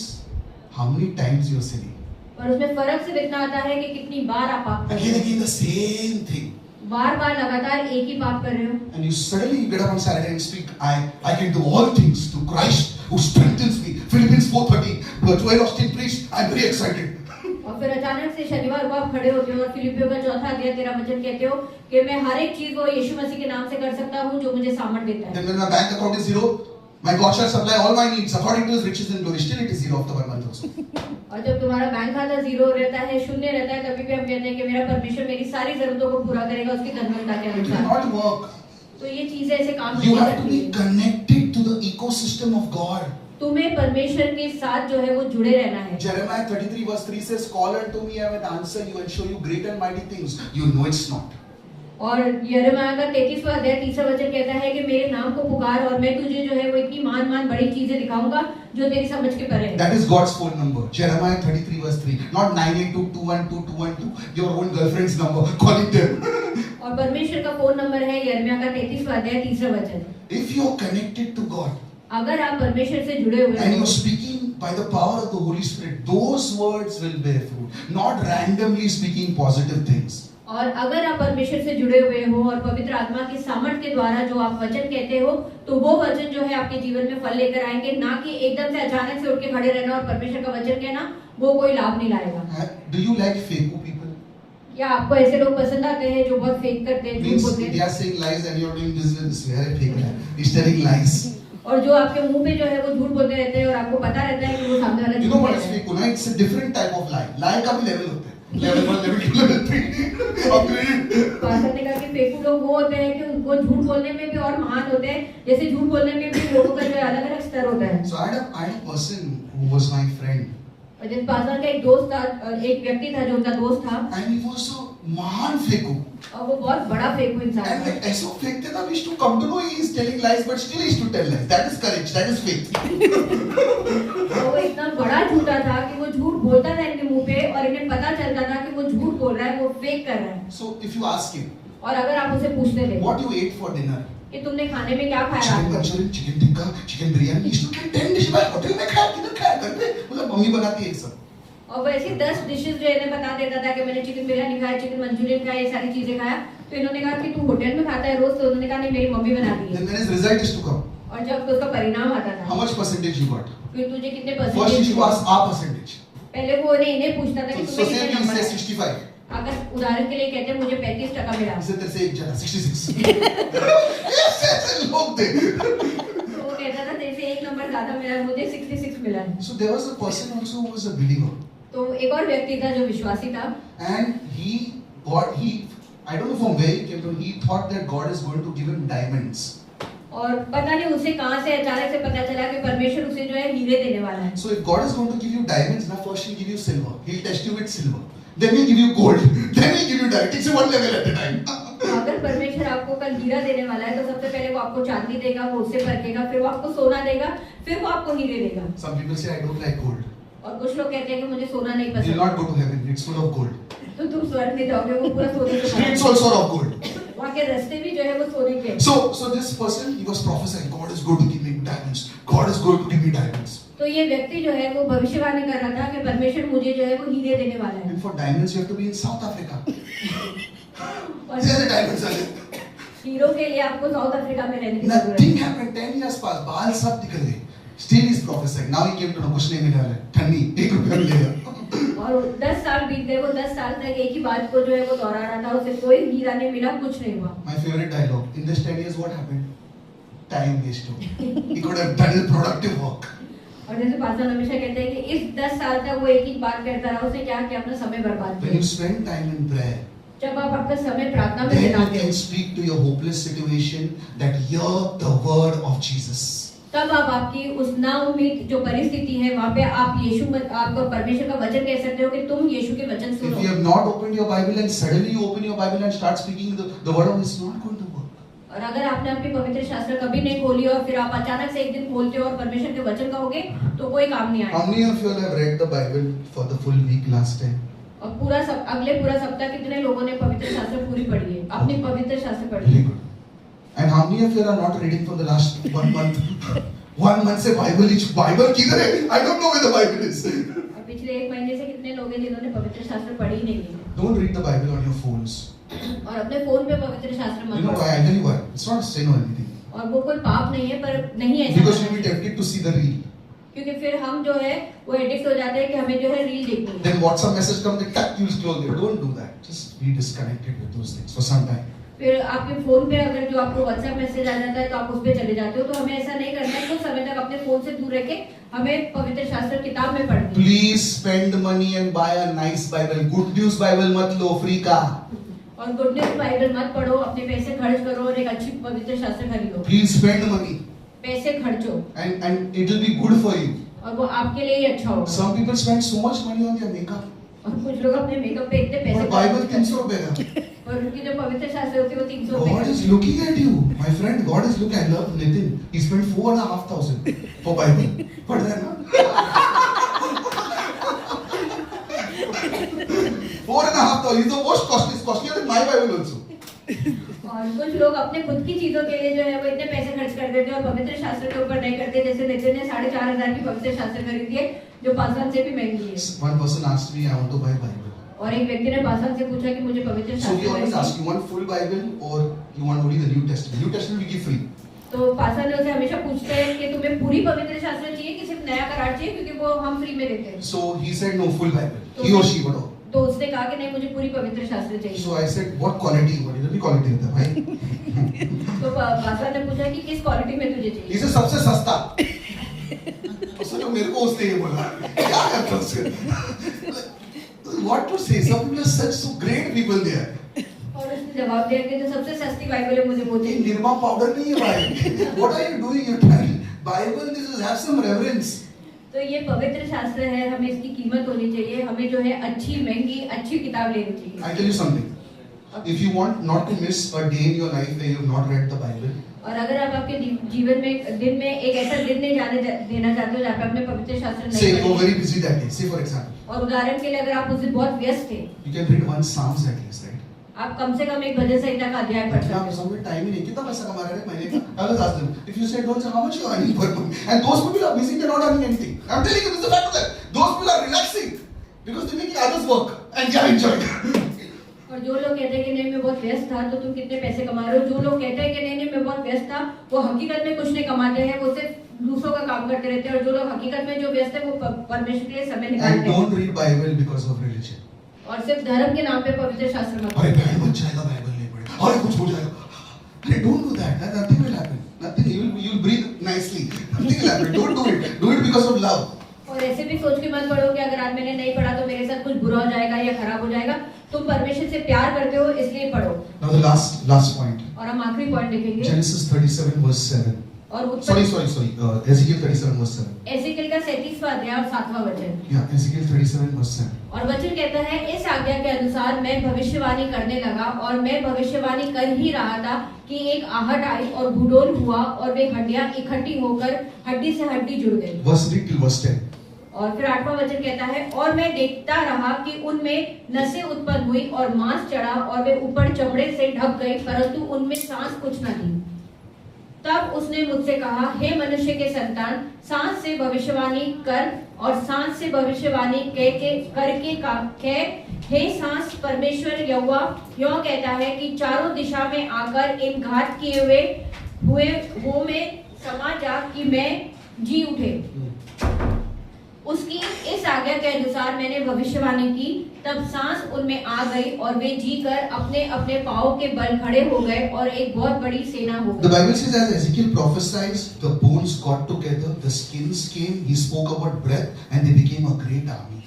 how many times you are sinning. और उसमें फर्क सिर्फ इतना आता है कि कितनी बार आप पाप कर रहे Again, हो। again the same thing. बार-बार लगातार एक ही पाप कर रहे हो। And you suddenly get up on Saturday and speak, I can do all things through Christ who strengthens me. Philippians 4:13. But Joel Austin preached, I'm very excited. और फिर अचानक से शनिवार को आप खड़े होते हो और फिलिपियों का 4 अध्याय 13 वचन कहते हो कि मैं हर एक चीज को यीशु मसीह के नाम से कर सकता हूँ जो मुझे सामर्थ्य देता है। Then when my bank account is zero, my God shall supply all my needs according to his riches and glory. Still it is zero after 1 month also. और जब तुम्हारा बैंक खाता जीरो रहता है, शून्य रहता है, तभी भी हम कहते हैं कि मेरा परमेश्वर मेरी सारी जरूरतों को पूरा करेगा उसकी धनवंता के It will अनुसार। not work. तो ये चीजें ऐसे काम You नहीं have to करती be हैं। connected to the ecosystem of God. तुम्हें परमेश्वर के साथ जो है वो जुड़े रहना है। Jeremiah 33 verse 3 says, Call unto me, I will answer you and show you great and mighty things. You know it's not. और यिर्मयाह का 33वां अध्याय 3रा वचन कहता है कि मेरे नाम को पुकार और मैं तुझे जो है वो इतनी महान बड़ी चीजें दिखाऊंगा जो तेरी समझ के परे है। That is God's phone number. Jeremiah 33 verse 3. Not 982-212-212. Your own girlfriend's number. Calling them. और परमेश्वर का फोन नंबर है यिर्मयाह का 33वां अध्याय 3रा वचन। If you are connected to God अगर आप परमेश्वर से जुड़े हुए and you हो are speaking by the power of the Holy Spirit, those words will bear fruit. Not randomly speaking positive things. और अगर आप परमेश्वर से जुड़े हुए हो और पवित्र आत्मा की सामर्थ के द्वारा जो आप वचन कहते हो तो वो वचन जो है आपके जीवन में फल लेकर आएंगे, ना कि एकदम से अचानक से उठ के खड़े रहना और परमेश्वर का वचन कहना, वो कोई लाभ नहीं लाएगा। Do you like fake people? या आपको ऐसे लोग पसंद आते हैं जो बहुत फेक करते हैं, झूठ Means बोलते they हैं are saying lies and you are doing this with this. Very fake lie. He's telling lies. और जो आपके मुंह पे जो है वो झूठ बोलते रहते हैं और आपको पता रहता है कि वो सामने वाला You झूठ know what कहता is है। fake? No, it's a different type of lie. Lie का भी level होता है. Level 1, level 2, level 3. Upgrade. Pastor ने कहा कि फेकू लोग वो होते हैं कि उनको झूठ बोलने में भी और महान होते हैं, जैसे झूठ बोलने में भी लोगों का जो अलग अलग स्तर होता है। So I had a person who was my friend और जिस पासवान का एक दोस्त था, एक व्यक्ति था जो उनका दोस्त था, and he was a महान फेंकू. और वो बहुत बड़ा फेंकू इंसान And था. ऐसा फेंकते ना, we used to come to know he is telling lies, but still he used to tell lies. That is courage. That is faith. और वो इतना बड़ा झूठा था कि वो झूठ बोलता था इनके मुंह पे, और इन्हें पता चलता था कि वो झूठ बोल रहा है, वो फेक कर रहा है. So if you ask him, और अगर आप उसे पूछते थे what you ate for dinner? कि तुमने खाने में क्या खाया चिकन रात को, Manchurian, chicken tikka, chicken biryani. He used to get 10 dishes. Hotel में खाया, किधर खाया, घर पे. मतलब मम्मी बनाती है ये सब. और वैसे 10 डिशेस जो इन्हें बता देता था कि मैंने चिकन बिरयानी खाया, चिकन मंचूरियन खाया, ये सारी चीजें खाया. तो इन्होंने कहा कि तू होटल में खाता है रोज, तो उन्होंने कहा नहीं, मेरी मम्मी बनाती है. Then when his result is to come, और जब उसका परिणाम आता how था, much percentage you got? फिर तुझे कितने First you percentage, should ask our percentage. पहले वो इन्हें पूछता था कि So तुम्हें say कितने he नंबर says आए. 65. अगर उदाहरण के लिए कहते हैं मुझे 35% मिला, He said तेरे से एक ज्यादा 66. ऐसे लोग थे. तो वो कहता था तेरे से एक नंबर ज्यादा मिला, मुझे 66 मिला है. So there was a person also who was a believer, तो एक और व्यक्ति था जो विश्वासी था, and I don't know from where he came from. He thought that God is going to give him diamonds. और पता नहीं उसे कहां से अचानक से पता चला कि परमेश्वर उसे जो है हीरे देने वाला है. So if God is going to give you diamonds, now first He'll give you silver. He'll test you with silver. Then He'll give you gold. Then He'll give you diamond. Takes you one level at a time. तो अगर परमेश्वर आपको कल हीरा देने वाला है, तो सबसे पहले वो आपको चांदी देगा, वो उससे परखेगा, फिर वो आपको सोना देगा, फिर वो आपको हीरे देगा. Some people say I don't like gold. और कुछ लोग कहते हैं कि मुझे सोना नहीं You'll पसंद, not go to heaven. It's full of gold. तो तुम स्वर्ग में जाओगे, वो पूरा सोने से भरा Streets है. also are of gold. वहाँ के रास्ते भी जो है वो सोने के हैं. So this person, he was prophesying, God is going to give me diamonds. God is going to give me diamonds. तो ये व्यक्ति जो है वो भविष्यवाणी कर रहा था कि परमेश्वर मुझे जो है वो हीरे देने वाला है. And for diamonds, you have to be in South Africa. और There the diamonds are there. Hero के लिए आपको साउथ अफ्रीका में रहने की जरूरत Nothing है. happened. 10 years passed. बाल सब निकल गए. Still he's prophesying. Now he came to know कुछ नहीं मिला है. ठंडी 1 रुपया मिलेगा. और 10 साल बीत गए, वो 10 साल तक एक ही बात को जो है वो दोहरा रहा था, उसे कोई हीरा नहीं मिला, कुछ नहीं हुआ. My favorite dialogue. In this 10 years, what happened? Time wasted. He could have done productive work. और जैसे पास्टर हमेशा कहते हैं कि इस 10 साल तक वो एक ही बात करता रहा, उसे क्या किया, अपना समय बर्बाद When you किया. spend time in prayer, जब आप अपना समय प्रार्थना में then you बिताते can हैं, speak to your hopeless situation that hear the word of Jesus. तब आप आपकी उस नाउम्मीद जो परिस्थिति है वहाँ पे आप आपको परमेश्वर का वचन कह सकते हो कि तुम यीशु के वचन If सुनो. you have not opened your Bible and suddenly you open your Bible and start speaking the word of God, it's not going to work. और अगर आपने अपनी पवित्र शास्त्र कभी नहीं खोली और फिर आप अचानक से एक दिन खोलते हो और परमेश्वर के वचन कहोगे, तो कोई काम नहीं आएगा. How many of you all have read the Bible for the full week last time? और पूरा सप्ताह कितने लोगों ने पवित्र शास्त्र पूरी पढ़ी है, अपनी पवित्र शास्त्र पढ़ी Very है. good. And how many of you are not reading for the last 1 month? 1 month से Bible किधर है? I don't know where the Bible is. और पिछले 1 महीने से कितने लोग हैं जिन्होंने पवित्र शास्त्र पढ़ी ही नहीं है. Don't read the Bible on your phones. और अपने फोन पे पवित्र शास्त्र You मत know why? पढ़ो. I'll tell you why. It's not a sin or anything. और वो कोई पाप नहीं है, पर नहीं ऐसा Because you'll करना. be tempted to see the reel. क्योंकि फिर हम जो है वो एडिक्ट हो जाते हैं कि हमें जो है रील देखनी है. Then WhatsApp message comes, they tap, you'll scroll there. Don't do that. Just be disconnected with those things for some time. फिर आपके फोन पे अगर जो आपको व्हाट्सएप मैसेज आ जाता है तो आप उस पे चले जाते हो. तो हमें ऐसा नहीं करना है. कुछ समय तक अपने फोन से दूर रह के हमें पवित्र शास्त्र किताब में पढ़नी है. Please spend money and buy a nice Bible. Good news Bible मत लो, free का. और गुड न्यूज बाइबल मत पढ़ो, अपने पैसे खर्च करो और एक अच्छी पवित्र शास्त्र खरीदो. Please spend money. पैसे खर्चो And it will be good for you. और वो आपके लिए ही अच्छा होगा. Some people spend so much money on their makeup. और कुछ लोग अपने मेकअप पे इतने पैसे और Bible 300 रुपए का. और उनकी जो पवित्र शास्त्र होती है वो 300 रुपए God का. is looking at you, my friend. God is looking. I love Nitin. He spent 4,500 for Bible. पढ़ रहे हैं ना? 4,500. He's the most costly. It's costlier than my Bible also. और कुछ लोग अपने खुद की चीजों के लिए जो है वो इतने पैसे खर्च कर देते हैं और पवित्र शास्त्र के ऊपर नहीं करते. जैसे नितिन ने 4,500 की पवित्र शास्त्र खरीदी है जो पासवान से भी महंगी है. One person asked me, I want to buy Bible. और एक व्यक्ति ने पासवान से पूछा कि मुझे पवित्र So we always शास्त्र ask, you want full Bible or you want only the New Testament? New Testament we give free. तो पासवान ने उसे हमेशा पूछते हैं कि तुम्हें पूरी पवित्र शास्त्र चाहिए कि सिर्फ नया करार चाहिए, क्योंकि वो हम फ्री में देते हैं. So he said no, full Bible. He or she, whatever. तो उसने कहा कि नहीं मुझे पूरी पवित्र शास्त्र चाहिए. So I said, what quality? What is the quality होता है भाई? तो पासवान ने पूछा कि किस क्वालिटी में तुझे चाहिए. He said सबसे सस्ता. उसने मेरे को उसने ये बोला. क्या करता उसके? What to say? Some people are such so great people there. और उसने जवाब दिया कि जो सबसे सस्ती बाइबल है मुझे वो ये चाहिए. निर्मा पाउडर नहीं है भाई. What are you doing? You're trying Bible. This is have some reverence. तो ये पवित्र शास्त्र है, हमें इसकी कीमत होनी चाहिए, हमें जो है अच्छी महंगी अच्छी किताब लेनी चाहिए। I tell you something. If you want not to miss a day in your life where you have not read the Bible, और अगर आप आपके जीवन में दिन में एक ऐसा दिन नहीं देना चाहते हो जहाँ पे आपने पवित्र शास्त्र say नहीं you were पढ़ा, very busy that day. Say for example, और उदाहरण के लिए अगर आप उस दिन बहुत व्यस्त थे, you can read one Psalms at least, right? आप कम से कम एक भजन संहिता का अध्याय पढ़ But सकते हो। time ही नहीं, कितना पैसा कमा रहे हैं महीने का? I always ask them, if you say don't say how much you are earning per month, and those people are busy, they're not earning anything. I'm telling you, this is the fact of that. Those people are relaxing because they're making others work and they are enjoying. और जो लोग कहते हैं कि नहीं मैं बहुत व्यस्त था, तो तुम कितने पैसे कमा रहे हो? जो लोग कहते हैं कि नहीं नहीं मैं बहुत व्यस्त था, वो हकीकत में कुछ नहीं कमाते हैं, वो सिर्फ दूसरों का काम करते रहते हैं। और जो लोग हकीकत में जो व्यस्त है वो परमेश्वर के लिए समय And निकालते हैं। don't read Bible because of religion. और सिर्फ धर्म के नाम पे पवित्र शास्त्र मत अरे पढ़ो। बैंड बच जाएगा, बाइबल नहीं पढ़ेगा, अरे कुछ हो जाएगा। अरे don't do that. Nothing will happen. Nothing. You'll breathe nicely. Nothing will happen. Don't do it. Do it because of love. और ऐसे भी सोच के मत पढ़ो कि अगर आज मैंने नहीं पढ़ा तो मेरे साथ कुछ बुरा हो जाएगा या खराब हो जाएगा। तुम परमेश्वर से प्यार करते हो इसलिए पढ़ो। Now the last point. और हम आखिरी पॉइंट देखेंगे। Genesis 37 verse 7. और Sorry. Ezekiel 37 verse 7. एजेकियल का 37वां अध्याय और 7वां वचन। Yeah, Ezekiel 37 verse 7. और वचन कहता है, इस आज्ञा के अनुसार मैं भविष्यवाणी करने लगा और मैं भविष्यवाणी कर ही रहा था कि एक आहट आई और भूडोल हुआ और वे हड्डियां इकट्ठी होकर हड्डी से हड्डी जुड़ गई। Verse 3 till verse 10. और फिर 8वां वचन कहता है, और मैं देखता रहा कि उनमें नसें उत्पन्न हुई और मांस चढ़ा और वे ऊपर चमड़े से ढक गए, परंतु उनमें सांस कुछ न थी। तब उसने मुझसे कहा, हे मनुष्य के संतान, सांस से भविष्यवाणी कर और सांस से भविष्यवाणी करके कह, हे सांस, परमेश्वर यहोवा यह कहता है कि चारों दिशा में आकर इन घात किए हुए वो में समा जा कि मैं जी उठे। उसकी इस आज्ञा के अनुसार मैंने भविष्यवाणी की, तब सांस उनमें आ गई और वे जीकर अपने अपने पांवों के बल खड़े हो गए और एक बहुत बड़ी सेना हो The गई। Bible says as Ezekiel prophesied, the bones got together, the skins came, he spoke about breath, and they became a great army.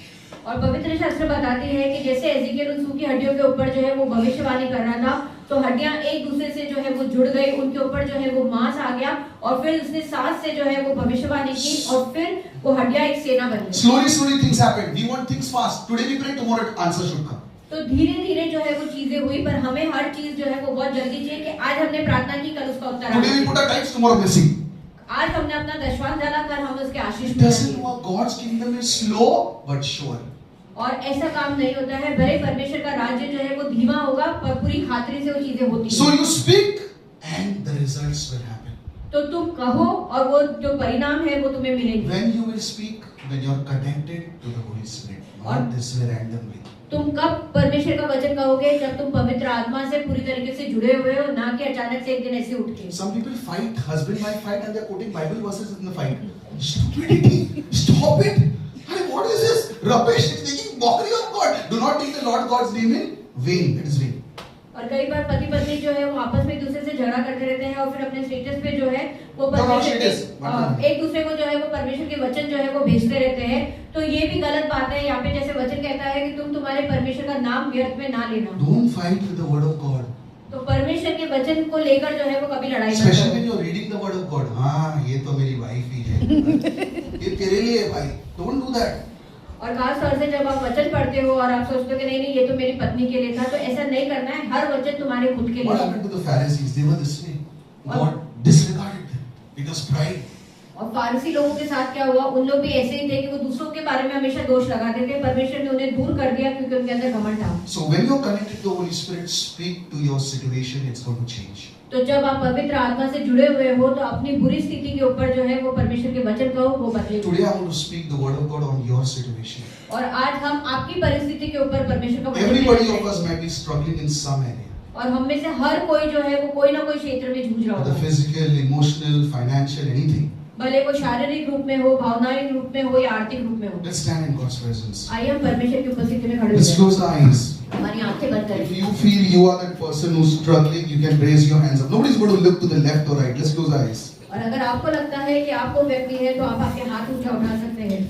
और पवित्र शास्त्र बताती है कि जैसे एजेकियल उन सूखी हड्डियों के ऊपर जो है वो भविष्यवाणी कर रहा था, तो हड्डियां एक दूसरे से जो है वो जुड़ गई, उनके ऊपर जो है वो मांस आ गया और फिर उसने सांस से जो है वो भविष्यवाणी की और फिर वो हड्डियां एक सेना बन गई। Slowly things happen. We want things fast. Today we pray, tomorrow answer should come. तो धीरे धीरे जो है वो चीजें हुई, पर हमें हर चीज जो है वो बहुत जल्दी चाहिए कि आज हमने प्रार्थना की, कल उसका उत्तर Today we आना। put our tithes, tomorrow blessing. आज हमने अपना दशवांश डाला, कल हम उसके आशीष It doesn't मिलेंगे। work. God's kingdom is slow but sure. और ऐसा काम नहीं होता है, भले परमेश्वर का राज्य जो है वो धीमा होगा पर पूरी खातिर से वो चीजें होती So हैं। you speak and the results will happen. तो तुम कहो और वो जो परिणाम है वो तुम्हें मिलेंगे। When you will speak, when you are connected to the Holy Spirit, not this way randomly. तुम कब परमेश्वर का वचन कहोगे? जब तुम पवित्र आत्मा से पूरी तरीके से जुड़े हुए हो, ना कि अचानक से एक दिन ऐसे उठ के। Some people fight, husband-wife fight, and they are quoting Bible verses in the fight. Stupidity! Stop it! Hey, what is this rubbish? It's making mockery of God. Do not take the Lord God's name in vain. It is vain. और कई बार पति पत्नी जो है वो आपस में एक दूसरे से झगड़ा करते रहते हैं और फिर अपने स्टेटस पे जो है वो एक दूसरे को जो है वो परमेश्वर के वचन जो है वो भेजते रहते हैं। तो ये भी गलत बात है। यहाँ पे जैसे वचन कहता है कि तुम तुम्हारे परमेश्वर का नाम व्यर्थ में ना लेना। Don't fight with the word of God. तो परमेश्वर के वचन को लेकर जो है वो कभी लड़ाई मत Especially when करो। you are reading the word of God. हाँ, ये तो मेरी वाइफ ही है। ये तेरे लिए है भाई. Don't do that. और खास तौर से जब आप वचन पढ़ते हो और आप सोचते हो कि नहीं नहीं ये तो मेरी पत्नी के लिए था, तो ऐसा नहीं करना है। हर वचन तुम्हारे खुद के लिए। What happened to the Pharisees? They were this way. God disregarded them. It was pride. और फारसी लोगों के साथ क्या हुआ? उन लोग भी ऐसे ही थे कि वो दूसरों के बारे में हमेशा दोष लगाते थे। परमेश्वर ने उन्हें दूर कर दिया क्योंकि उनके अंदर घमंड था। So when you are connected to the Holy Spirit, speak to your situation. It's going to change. तो जब आप पवित्र आत्मा से जुड़े हुए हो तो अपनी बुरी स्थिति के ऊपर जो है वो परमेश्वर के वचन कहो, वो बदलेगा। Today I want to speak the word of God on your situation. और आज हम आपकी परिस्थिति के ऊपर परमेश्वर का वचन Everybody कहते of हैं। us might be struggling in some area. और हम में से हर कोई जो है वो कोई ना कोई क्षेत्र में जूझ रहा Whether होगा। physical, emotional, financial, anything. भले वो शारीरिक रूप में हो, भावनात्मक रूप में हो या आर्थिक रूप में हो। Let's stand in God's presence. आइए हम परमेश्वर की उपस्थिति में खड़े Let's हो close our eyes. हमारी आंखें बंद If करें। you feel you are that person who's struggling, you can raise your hands up. Nobody's going to look to the left or right. Let's close our eyes. और अगर आपको लगता है कि आपको व्यक्ति है तो आप आपके हाथ ऊंचा उठा सकते हैं।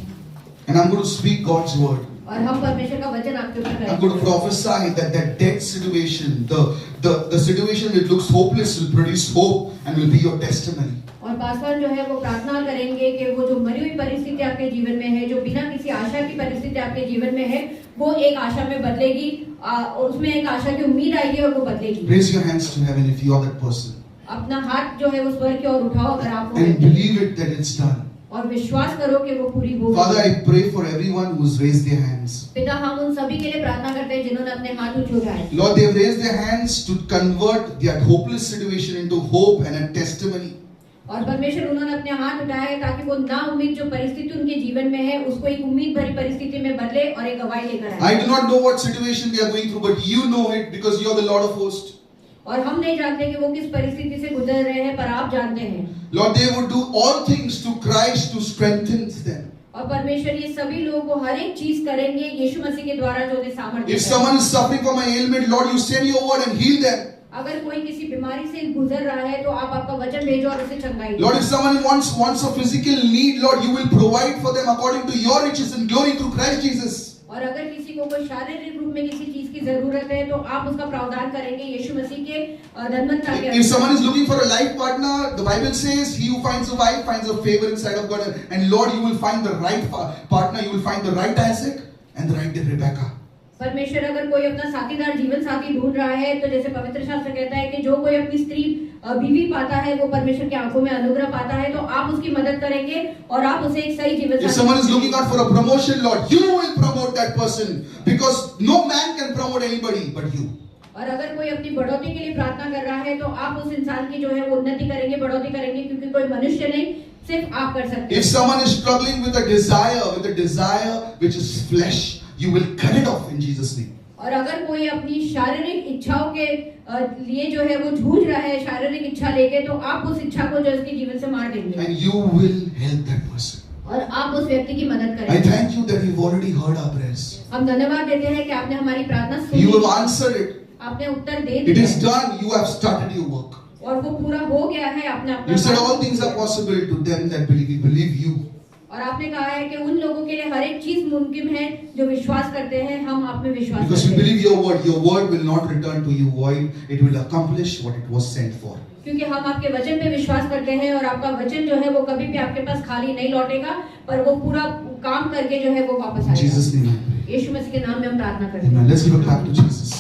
And I'm going to speak God's word. और हम परमेश्वर का वचन आपके ऊपर I'm going to prophesy that that dead situation, the situation that looks hopeless will produce hope and will be your testimony. और पासवान जो है वो प्रार्थना करेंगे कि वो जो मरी हुई परिस्थिति आपके जीवन में है, जो बिना किसी आशा की परिस्थिति आपके जीवन में है, वो एक आशा में बदलेगी, और उसमें एक आशा की उम्मीद आएगी और वो बदलेगी। Raise your hands to heaven if you are that person. अपना हाथ जो है वो स्वर्ग की ओर उठाओ अगर आप वो And believe it that it's done. और विश्वास करो कि वो पूरी हो Father, गई। I pray for everyone who's raised their hands. पिता, हम उन सभी के लिए प्रार्थना करते हैं जिन्होंने अपने हाथ ऊंचे उठाए। Lord, they've raised their hands to convert their hopeless situation into hope and a testimony. और परमेश्वर, उन्होंने अपने हाथ उठाए ताकि वो ना उम्मीद जो परिस्थिति उनके जीवन में है उसको एक उम्मीद भरी परिस्थिति में बदले और एक गवाही लेकर आए। I do not know what situation they are going through, but you know it because you are the Lord of hosts. और हम नहीं जानते कि वो किस परिस्थिति से गुजर रहे हैं, पर आप जानते हैं। Lord, they would do all things to Christ to strengthen them. और परमेश्वर, ये सभी लोग वो हर एक चीज करेंगे यीशु मसीह के द्वारा जो उन्हें सामर्थ्य If देता है। someone is suffering from an ailment, Lord, you send your word and heal them. अगर कोई किसी बीमारी से गुजर रहा है तो आप आपका वचन भेजो और उसे चंगाई दो। Lord, if someone wants a physical need, Lord, you will provide for them according to your riches and glory through Christ Jesus. और अगर किसी को कोई शारीरिक रूप में किसी चीज की जरूरत है तो आप उसका प्रावधान करेंगे यीशु मसीह के धनवंता के। If someone is looking for a life partner, the Bible says, he who finds a wife finds a favor inside of God. And Lord, you will find the right partner, you will find the right Isaac and the right Rebecca. परमेश्वर, अगर कोई अपना साथीदार जीवन साथी ढूंढ रहा है तो जैसे पवित्र शास्त्र कहता है कि जो कोई अपनी स्त्री बीवी पाता है वो परमेश्वर की आंखों में अनुग्रह पाता है, तो आप उसकी मदद करेंगे और आप उसे एक सही जीवन If someone is looking out for a promotion, Lord, you will promote that person because no man can promote anybody but you. और अगर कोई अपनी बढ़ोतरी के लिए प्रार्थना कर रहा है तो आप उस इंसान की जो है वो उन्नति करेंगे, बढ़ोतरी करेंगे, क्योंकि कोई मनुष्य नहीं, सिर्फ आप कर सकते हैं। If someone is struggling with a desire which is flesh, you will cut it off in Jesus' name. और अगर कोई अपनी शारीरिक इच्छाओं के लिए जो है वो जूझ रहा है, शारीरिक इच्छा लेके, तो आप उस इच्छा को जो उसके जीवन से मार देंगे And you will help that person. और आप उस व्यक्ति की मदद I करेंगे। thank you that you've already heard our prayers. हम धन्यवाद देते हैं कि आपने हमारी प्रार्थना सुनी, You have answered it. आपने उत्तर दे It दिया is done. You have started your work. और वो पूरा हो गया है। आपने अपना You said काम- all things are possible to them that believe you. और आपने कहा है कि उन लोगों के लिए हर एक चीज मुमकिन है जो विश्वास करते हैं। हम आप में विश्वास Because we करते हैं believe your word. Your word will not return to you void. It will accomplish what it was sent for. क्योंकि हम आपके वचन पे विश्वास करते हैं और आपका वचन जो है वो कभी भी आपके पास खाली नहीं लौटेगा, पर वो पूरा काम करके जो है वो वापस In Jesus' आएगा। name I pray. यीशु मसीह के नाम में हम प्रार्थना करते हैं। Amen. Let's give a clap to Jesus.